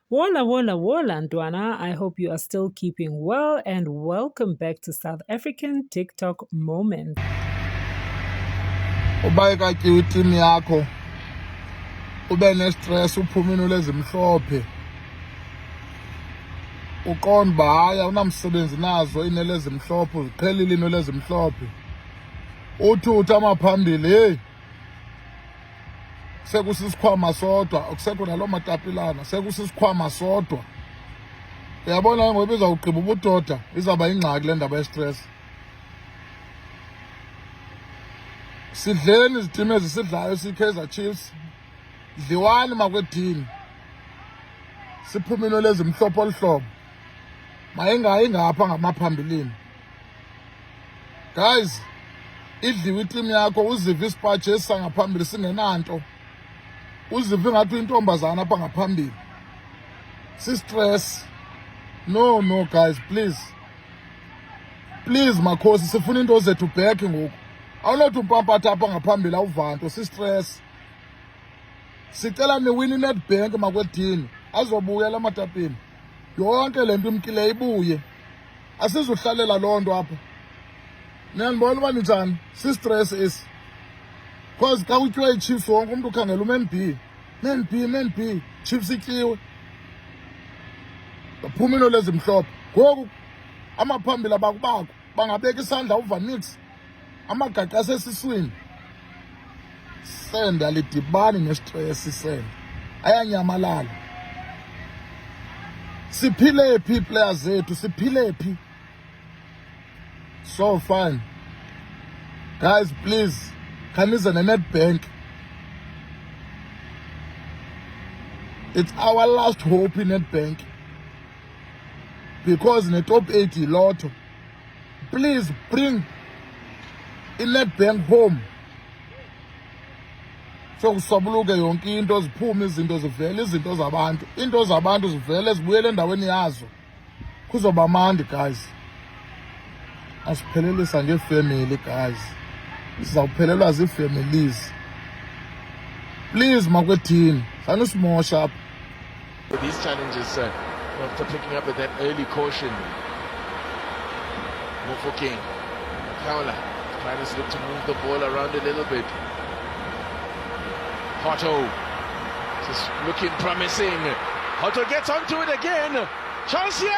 Wola, wola, wola, Ntwana. I hope you are still keeping well and welcome back to South African TikTok Moment. Uba ikatyiwe itimu yakho ube nestress uphumile lezimhlophe uqonda uba hayi awunamsebenzi nazo inelezimhlophe uziqhelile into lezimhlophe uthi amaphambili heyi sekusisikhwama sodwa akusekho naloo matapilana sekusisikhwama sodwa. Uyabona ngoba izawugqiba ubudoda izawuba yingxaki le ndaba yestress. Sidleni izitimu ezisidlayo siyi-Kaizer Chiefs, dliwani makwedini siphume into lezimhlophe oluhlobo mayingayi ngapha ngamaphambilini. Guys, idliwe itimu yakho uzive isipaji esi sangaphambili singenanto, uzive ngathi uyintombazana apha ngaphambili, sistress. No guys, please makhosi, sifuna into zethu back ngoku. Awunothi umpampatha apha ngaphambili awuvanto, sistress. Sicela niwini iNedbank makwedini azobuya la matapini, yonke le nto imkileyo ibuye, asizuhlalela loo nto apha. Niyandibona uba ninjani, sistress esi. Because xa kutyiwe iChiefs wonke umntu ukhangela uMan B, Chiefs ityiwe baphuma into lezimhlophe. Ngoku amaphambili abakubakho bangabeka isandla uvanix amagaqa asesiswini. Send alidibani nestress, send ayanyamalala. Siphile phi players zethu, siphile phi? So fine guys, please khanize neNedbank. It's our last hope in Nedbank because ne-top 8 yilotho. Please bring iNedbank home. So kusobuluke yonke into, ziphume izinto zivele izinto zabantu, into zabantu zivele zibuyele endaweni yazo, kuzoba mandi guys. Asiphelelisa ngefamily guys, sizawuphelelwa zii-families. Please makwethini sanusimosha apha. With these challenges, after picking up with that early caution, Mofokeng, Kaula trying to look to move the ball around a little bit. Hotto, just looking promising. Hotto gets onto it again. Chance here!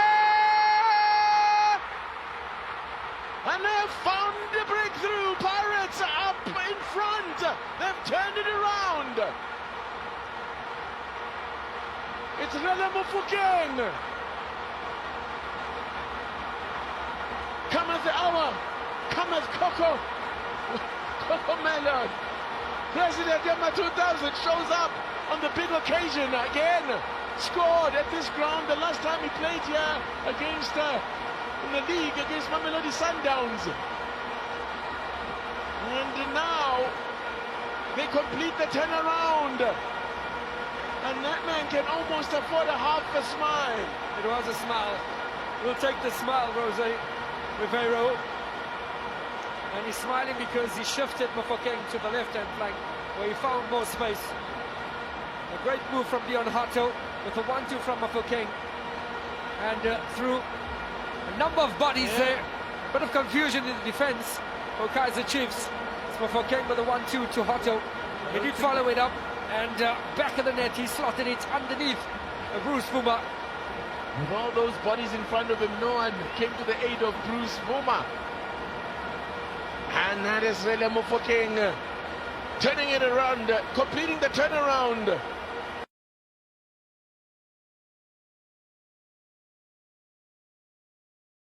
And they've found the breakthrough. Pirates are up in front. They've turned it around. It's Rele Mofokeng. Cometh the hour. Cometh Coco. Coco Mellon. President Yama 2000 shows up on the big occasion again. Scored at this ground the last time he played here against in the league against Mamelodi Sundowns. And now they complete the turnaround. And that man can almost afford a half a smile. It was a smile. We'll take the smile, Jose Rivero. And he's smiling because he shifted Mofokeng to the left-hand flank where he found more space. A great move from Dion Hotto with a 1-2 from Mofokeng. And through a number of bodies there. Bit of confusion in the defence for Kaizer Chiefs. It's Mofokeng with a 1-2 to Hotto. He did follow it up. And back of the net, he slotted it underneath Bruce Vuma. With all those bodies in front of him, no one came to the aid of Bruce Vuma. And that is Rele Mofokeng turning it around, completing the turnaround.